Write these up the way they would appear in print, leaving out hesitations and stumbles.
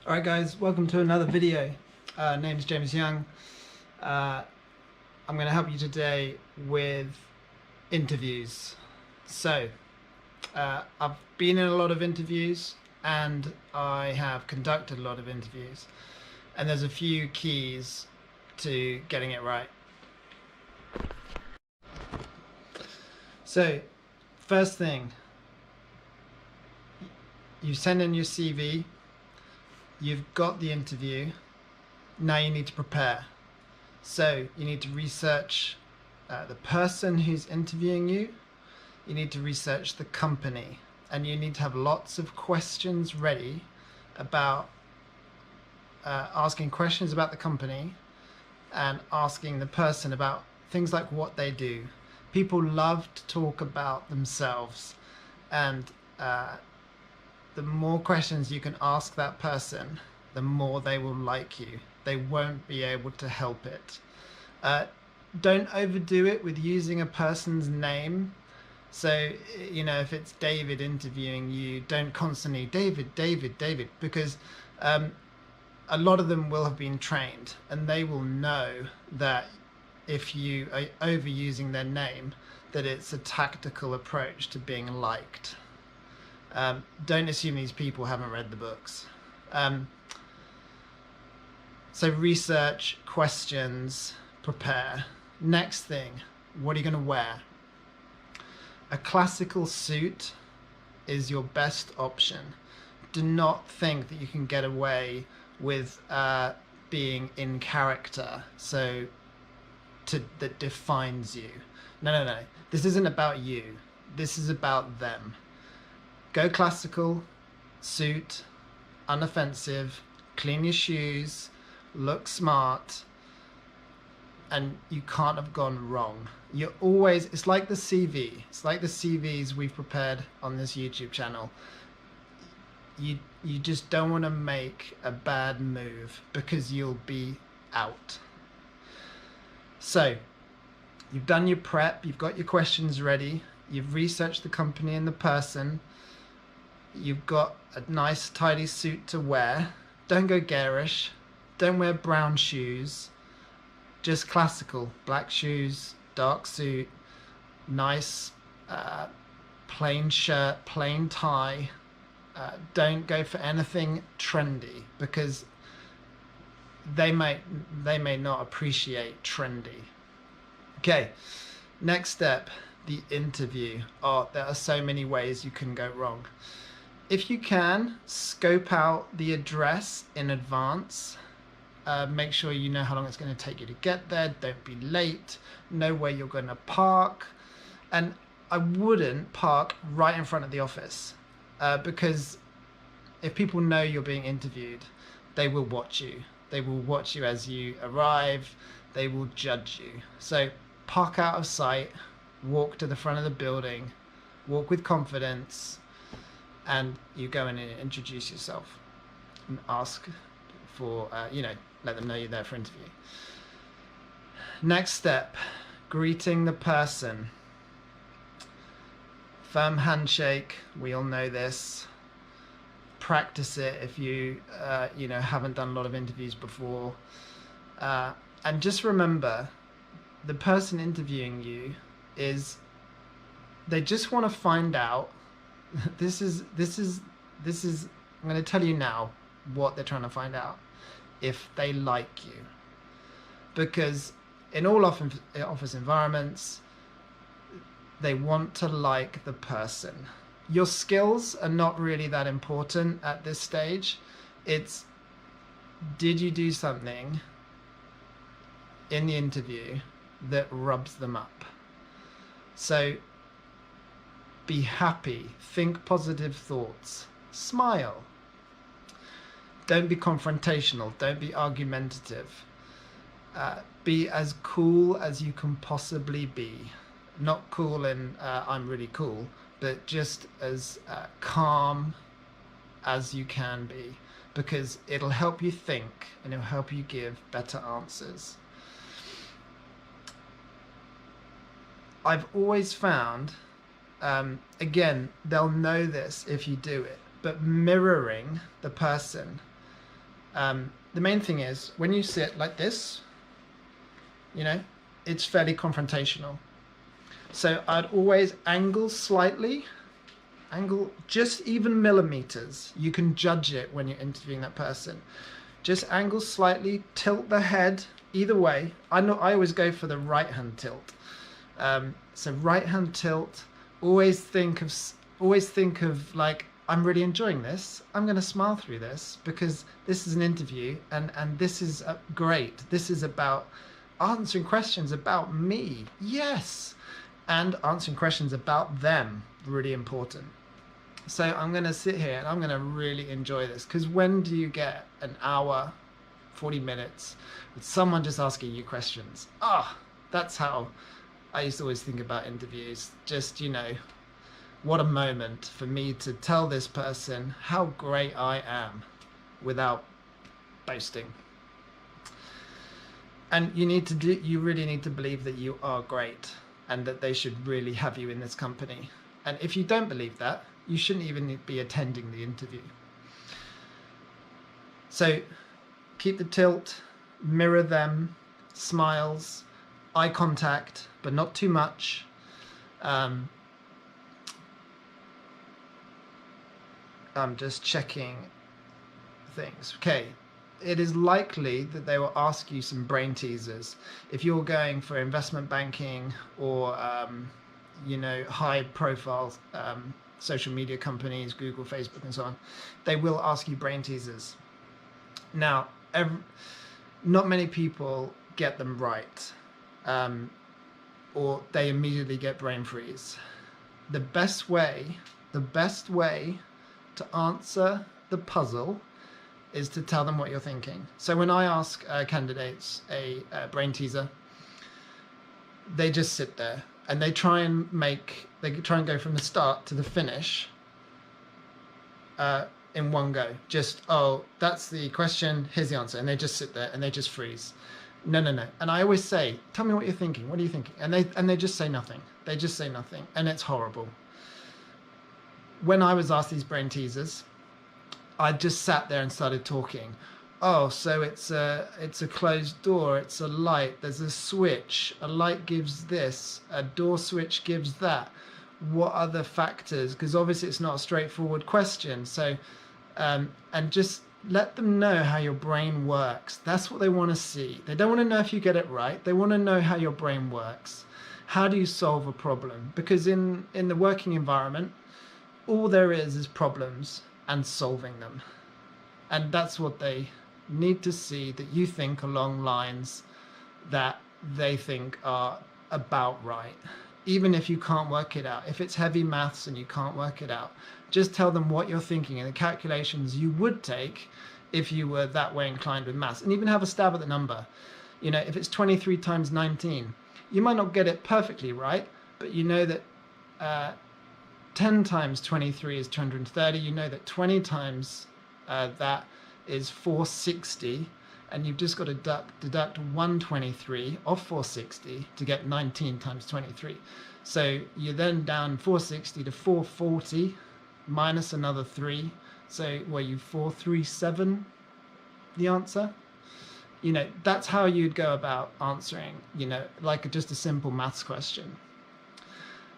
Alright guys, welcome to another video. Name's James Young. I'm going to help you today with interviews. So, I've been in a lot of interviews and I have conducted a lot of interviews, and there's a few keys to getting it right. So, first thing, you send in your CV. You've got the interview, now you need to prepare. So you need to research the person who's interviewing you, you need to research the company, and you need to have lots of questions ready about asking questions about the company and asking the person about things like what they do. People love to talk about themselves, and the more questions you can ask that person, the more they will like you. They won't be able to help it. Don't overdo it with using a person's name. So, if it's David interviewing you, don't constantly, David, David, David, because a lot of them will have been trained and they will know that if you are overusing their name, that it's a tactical approach to being liked. Don't assume these people haven't read the books. So research, questions, prepare. Next thing, what are you going to wear? A classical suit is your best option. Do not think that you can get away with being in character, that defines you. No. This isn't about you. This is about them. Go classical, suit, unoffensive, clean your shoes, look smart, and you can't have gone wrong. It's like the CV. It's like the CVs we've prepared on this YouTube channel. You just don't want to make a bad move because you'll be out. So, you've done your prep, you've got your questions ready, you've researched the company and the person. You've got a nice tidy suit to wear. Don't go garish. Don't wear brown shoes. Just classical. Black shoes, dark suit, nice plain shirt, plain tie. Don't go for anything trendy because they may not appreciate trendy. Okay, next step, the interview. Oh, there are so many ways you can go wrong. If you can, scope out the address in advance. Make sure you know how long it's going to take you to get there. Don't be late. Know where you're going to park. And I wouldn't park right in front of the office because if people know you're being interviewed, they will watch you. They will watch you as you arrive. They will judge you. So park out of sight, walk to the front of the building, walk with confidence, and you go in and introduce yourself and ask for, let them know you're there for interview. Next step, greeting the person. Firm handshake, we all know this. Practice it if you, haven't done a lot of interviews before. And just remember, the person interviewing you they just want to find out. This is I'm going to tell you now what they're trying to find out, if they like you, because in all office environments they want to like the person. Your skills are not really that important at this stage. It's, did you do something in the interview that rubs them up? So be happy, think positive thoughts, smile. Don't be confrontational, don't be argumentative. Be as cool as you can possibly be. Not cool in I'm really cool, but just as calm as you can be, because it'll help you think and it'll help you give better answers. I've always found, again, they'll know this if you do it, but mirroring the person The main thing is when you sit like this, it's fairly confrontational. So I'd always angle slightly, angle just even millimeters. You can judge it when you're interviewing that person. Just angle slightly, tilt the head either way. I always go for the right hand tilt. So right hand tilt. Always think of like, I'm really enjoying this. I'm going to smile through this because this is an interview, and this is great. This is about answering questions about me. Yes. And answering questions about them. Really important. So I'm going to sit here and I'm going to really enjoy this, because when do you get an hour, 40 minutes with someone just asking you questions? That's how I used to always think about interviews. Just, what a moment for me to tell this person how great I am without boasting. And you really need to believe that you are great and that they should really have you in this company. And if you don't believe that, you shouldn't even be attending the interview. So keep the tilt, mirror them, smiles, eye contact, but not too much. I'm just checking things. Okay. It is likely that they will ask you some brain teasers. If you're going for investment banking or, high profile social media companies, Google, Facebook, and so on, they will ask you brain teasers. Now, not many people get them right, or they immediately get brain freeze. The best way to answer the puzzle is to tell them what you're thinking. So when I ask candidates a brain teaser, they just sit there and they try and go from the start to the finish in one go. Just, that's the question, here's the answer. And they just sit there and they just freeze. No. And I always say, tell me what you're thinking. What are you thinking? And they just say nothing. They just say nothing. And it's horrible. When I was asked these brain teasers, I just sat there and started talking. So it's a closed door, it's a light, there's a switch, a light gives this, a door switch gives that. What other factors? Because obviously it's not a straightforward question. So, and just let them know how your brain works. That's what they want to see. They don't want to know if you get it right. They want to know how your brain works. How do you solve a problem? Because in the working environment, all there is problems and solving them. And that's what they need to see, that you think along lines that they think are about right. Even if you can't work it out, if it's heavy maths and you can't work it out, just tell them what you're thinking and the calculations you would take if you were that way inclined with maths, and even have a stab at the number. If it's 23 times 19, you might not get it perfectly right, but you know that 10 times 23 is 230. You know that 20 times that is 460, and you've just got to deduct 123 off 460 to get 19 times 23. So you're then down 460 to 440 minus another 3. So were you 437 the answer? That's how you'd go about answering, like just a simple maths question.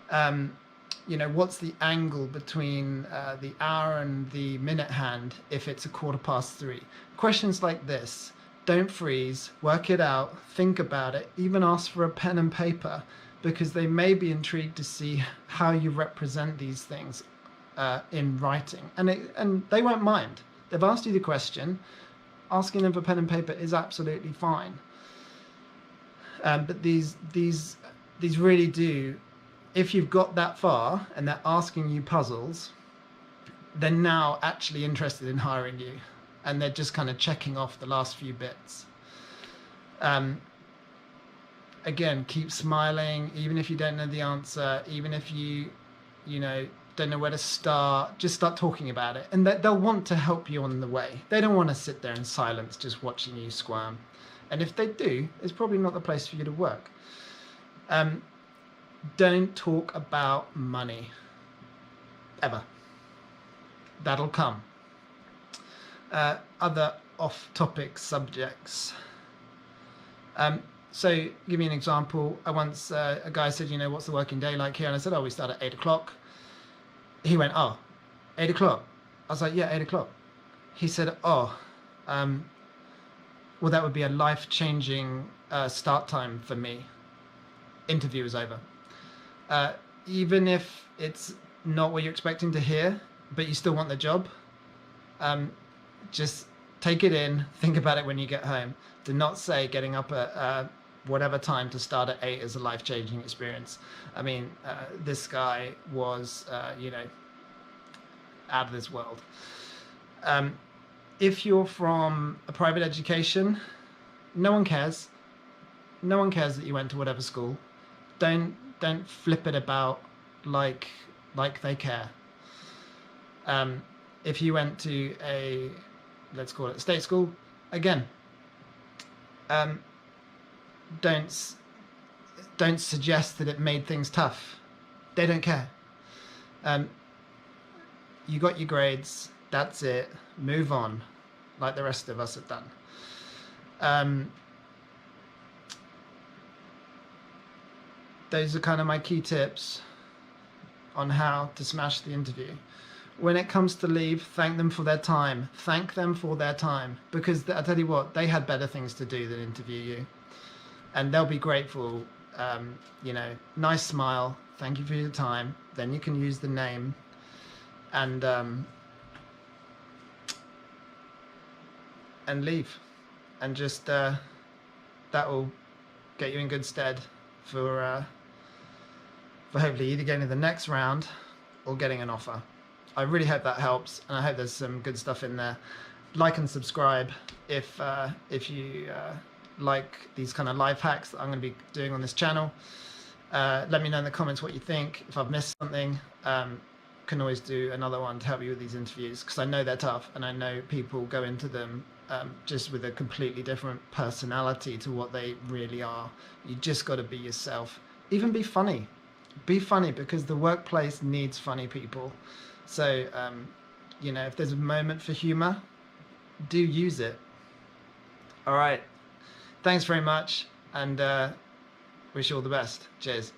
What's the angle between the hour and the minute hand if it's 3:15? Questions like this. Don't freeze, work it out, think about it, even ask for a pen and paper, because they may be intrigued to see how you represent these things in writing. And they won't mind. They've asked you the question. Asking them for pen and paper is absolutely fine. But these really do, if you've got that far and they're asking you puzzles, they're now actually interested in hiring you, and they're just kind of checking off the last few bits. Again, keep smiling, even if you don't know the answer, even if you don't know where to start, just start talking about it. And they'll want to help you on the way. They don't want to sit there in silence just watching you squirm. And if they do, it's probably not the place for you to work. Don't talk about money. Ever. That'll come. Other off-topic subjects. So give me an example. I once, a guy said, you know, what's the working day like here? And I said, oh, we start at 8 o'clock. He went, oh, 8 o'clock. I was like, yeah, 8 o'clock. He said, oh, well, that would be a life-changing start time for me. Interview is over. Even if it's not what you're expecting to hear, but you still want the job, just take it in, think about it when you get home. Do not say getting up at whatever time to start at 8 is a life-changing experience. I mean, this guy was, you know, out of this world. If you're from a private education, no one cares. No one cares that you went to whatever school. Don't flip it about like they care. If you went to a, let's call it a state school, again, don't suggest that it made things tough. They don't care. You got your grades, that's it, move on, like the rest of us have done. Those are kind of my key tips on how to smash the interview. When it comes to leave, thank them for their time. Thank them for their time, because I tell you what, they had better things to do than interview you, and they'll be grateful. You know, nice smile, thank you for your time. Then you can use the name, and leave, and just that will get you in good stead for hopefully either getting to the next round or getting an offer. I really hope that helps, and I hope there's some good stuff in there. Like and subscribe if you like these kind of life hacks that I'm going to be doing on this channel. Let me know in the comments what you think. If I've missed something, can always do another one to help you with these interviews, because I know they're tough, and I know people go into them just with a completely different personality to what they really are. You just got to be yourself. Even be funny. Be funny, because the workplace needs funny people. So, you know, if there's a moment for humor, do use it. All right. Thanks very much, and wish you all the best. Cheers.